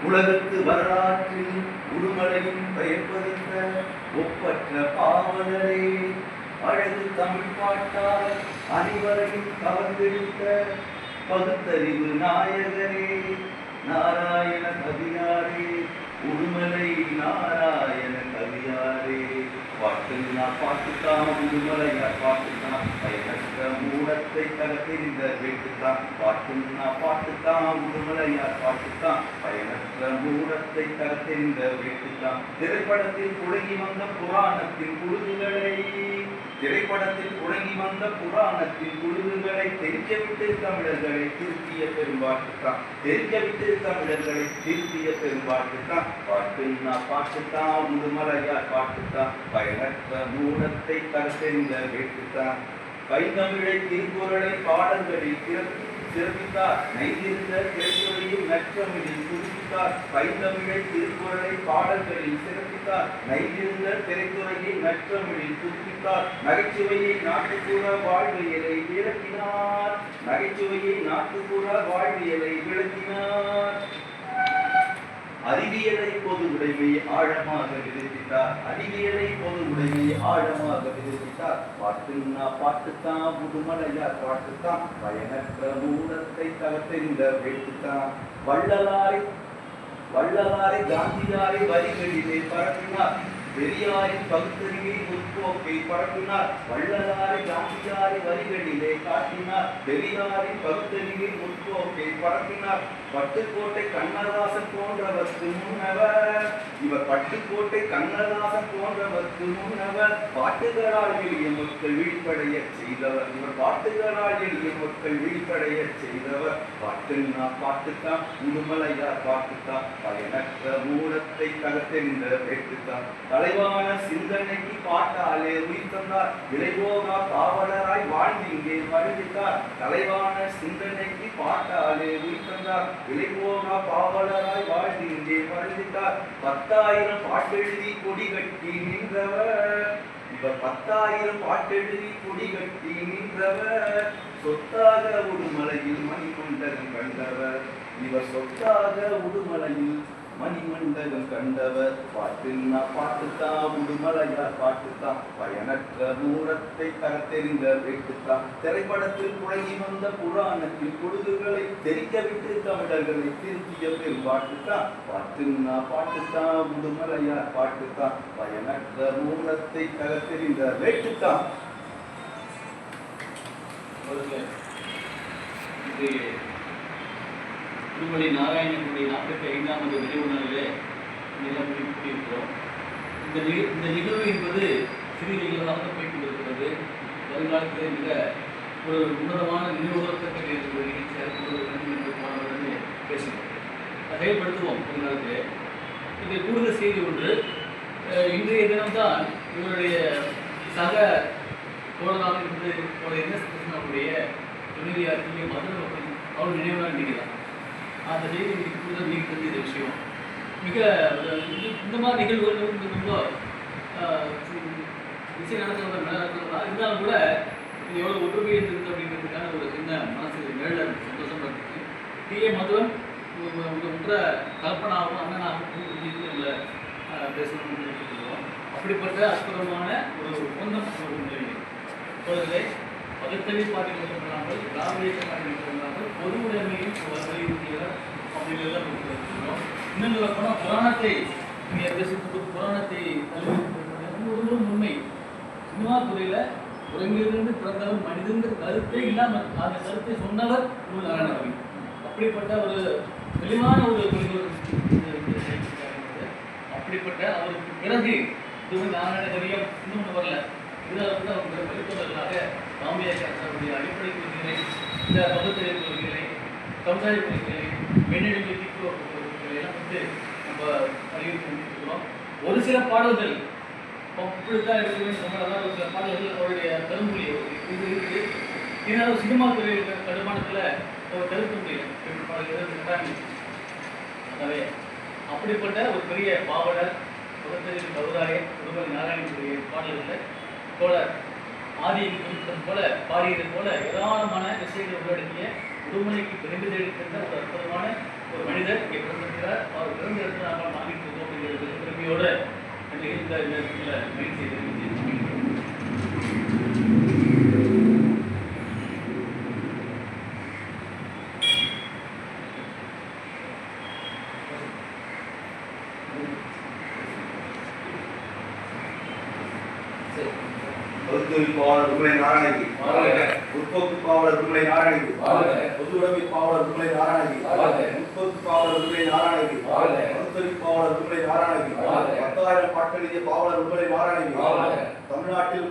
உலகத்து வரலாற்றில் உடுமலையின் பெயர் பதித்த ஒப்பற்ற பாவலரே, அழகு தமிழ் பாட்டால் அனைவரையும் கவர்ந்தெடுத்த பகுத்தறிவு நாயகரே, நாராயண கவியாரே, உடுமலை நாராயண கவியாரே. பாட்டுன்னா பாட்டுத்தான், உடுமலையார் பாட்டுத்தான், பயனற்ற மூடத்தை தகர்த்தெறிந்த வேட்டுத்தான். பாட்டுன்னா பாட்டுத்தான், உடுமலையார் பாட்டுத்தான், பயனற்ற மூடத்தை தகர்த்தெறிந்த வேட்டுத்தான். திரைப்படத்தில் புழங்கி வந்த புராணத்தின் புழுதுகளை தெரிஞ்சவிட்டு தமிழர்களை திருத்திய பெரும்பாட்டுத்தான். பாட்டுன்னா பாட்டுத்தான், உடுமலையார் பாட்டுத்தான், பயனற்ற மூடத்தை தகர்த்தெறிந்த வேட்டுத்தான். பைந்தமிழை திருக்குறளை பாடல்களில் சிறப்பித்தார், நைந்திருந்த திரைத்துறையில் நற்றமிழில் புதுப்பித்தார். பைந்தமிழை திருக்குறளை பாடல்களில் சிறப்பித்தார், நைந்திருந்த திரைத்துறையில் நற்றமிழில் புதுப்பித்தார். நகைச்சுவையை நாட்டுப்புற வாழ்வியலை விளக்கினார். அறிவியலை பொது உடைமை ஆழமாக விதைத்தார். பாட்டுன்னா பாட்டுத்தான், உடுமலையார் பாட்டுத்தான், பயனற்ற மூடத்தை தகர்த்தெறிந்த வேட்டுத்தான். வள்ளலாரை காந்தியாரை வரிகளிலே பரப்பினார், பெரியாரின் பகுத்தறிவை முற்போக்கை பரப்பினார். வள்ளலாரை காந்தியாரை வரிகளிலே காட்டினார், பெரியாரின் பகுத்தறிவை முற்போக்கை பரப்பினார். பட்டுக்கோட்டை கண்ணதாசன் போன்றவர்க்கு முன்னவர், பாட்டுகளால் எளிய மக்கள் விழிப்படைய செய்தவர். பாட்டுன்னா பாட்டுத்தான், உடுமலையார் பாட்டுத்தான், பயனற்ற மூடத்தை தகர்த்தெறிந்த வேட்டுத்தான். தலைவான சிந்தனைக்கு பாட்டாலே உயிர் தந்தார், விலைபோகா காவலராய் வாழ்ந்து இங்கே மறைந்தார். 10,000 பாட்டெழுதி கொடி கட்டி நின்றவர். சொத்தாக உடுமலையில் மணிமண்டலம் கண்டவர். பாட்டுன்னா பாட்டுத்தான், உடுமலையார் பாட்டுத்தான், பயனற்ற மூடத்தை தகர்த்தெறிந்த வேட்டுத்தான். திரைப்படத்தில் புழங்கி வந்த புராணத்தில் பொழுதுகளை தெரிக்கவிட்டு தமிழர்களை திருத்திய பெரும்பாட்டுத்தான். பாட்டுன்னா பாட்டுத்தான், உடுமலையார் பாட்டுத்தான், பயனற்ற மூடத்தை தகர்த்தெறிந்த வேட்டுத்தான். உடுமலை நாராயணனுடைய 45வது நினைவு நாளிலே நிலம் கூட்டியிருக்கிறோம். இந்த நிகழ்வு என்பது சிறு நிகழ்வாக போய்கொண்டிருக்கிறது. வருங்காலத்திலே மிக ஒரு உன்னதமான நினைவுகூரத்தக்க நிகழ்ச்சியாக மாணவர்களே பேசுகிறோம். அதை செயல்படுத்துவோம் வருங்காலத்திலே. இது கூடுதல் செய்தி ஒன்று. இன்றைய தினம்தான் இவருடைய சக தோழராக இருந்து அவருடைய துணைவியார் மதுரை அவர் நினைவு நாள் நிகழ்ச்சி. அந்த செய்தி கூடுதல் நீங்கள் தெரிஞ்ச விஷயம். மிக இந்த மாதிரி நிகழ்வுகள் ரொம்ப விஷயம் நடத்துறதா இருந்தாலும் கூட இது எவ்வளோ ஒற்றுமை இருந்தது அப்படிங்கிறதுக்கான ஒரு சின்ன மனசு மேல சந்தோஷமாக இருக்குது. டி.ஏ. மதுவன் உற்ற கல்பனாவும் அண்ணனாகவும் இல்லை பேசணும்னு சொல்லுவோம். அப்படிப்பட்ட அற்புதமான ஒரு ஒப்பந்தம் நிலையை பகுத்தறிவு பார்ட்டி மட்டுமல்லாமல் திராவிட பார்ட்டி மட்டுமல்லாமல் பொது உடைமையும் வலியுறுத்தியவர் அப்படிங்கிறத வச்சுக்கிறோம். இன்னும் சொல்ல போனால் புராணத்தை நீங்கள் பேசும்போது புராணத்தை கல்வி உண்மை. சினிமா துறையில் உறங்கிலிருந்து பிறந்தவர் மனிதங்கிற கருத்தே இல்லாமல் அந்த கருத்தை சொன்னவர் நாராயணகவி. அப்படிப்பட்ட ஒரு தெளிவான ஒரு அப்படிப்பட்ட அவருக்கு பிறகு இது நாராயணகவியம் இன்னொன்று வரல. இதில் வந்து அவங்க வழித்தொடர்களாக காமியாச்சாரனுடைய அடிப்படை கொள்கைகளை, இந்த பகுத்தறிவு கொள்கைகளை, சமுதாய கொள்கைகளை, பெண்ணெடுமை தீர்ப்பு கொள்கைகளை எல்லாம் வந்து நம்ம வலியுறுத்தி கொண்டிருக்கிறோம். ஒரு சில பாடல்கள் அப்படித்தான் இருக்குன்னு சொன்னதான் ஒரு சில பாடல்கள் அவருடைய கருமொழி இது இருக்குது. இதனால் சினிமா துறை கடுமானத்தில் ஒரு கருத்து முடியல பாடல்கள். ஆகவே அப்படிப்பட்ட ஒரு பெரிய பாவலர் பகுத்தறிவு கௌராயர் உடுமலை நாராயணனுடைய பாடல்களில் தோழர் ஆதியில் குறிப்பிட்டது போல பாடியது போல ஏராளமான விஷயங்கள் உள்ளடக்கிய உடுமலைக்கு பெருமிதம் எடுக்கின்ற ஒரு அற்புதமான ஒரு மனிதர் இங்கே பிறந்திருக்கிறார். பாடகரை அவர் பிறந்த இடத்துல நம்ம மாறிட்டு இருக்கோம் அப்படிங்கிற பெருமையோட இந்த இடத்துல மகிழ்ச்சியை தெரிவித்து பொதுத்துறைப்பாளர் உண்மை நாராயணகி, முற்போக்கு பாவலர் உண்மை நாராயணகி, பொதுவுடைமை பாவலர் உண்மை நாராயணகி, முற்போக்கு பாவலர் உண்மை நாராயணகி, பொதுத்துறைப்பாளர் உண்மை நாராயணகி, 10,000 பாட்டெழுதிய பாவலர் உண்மை நாராயணகி, தமிழ்நாட்டில்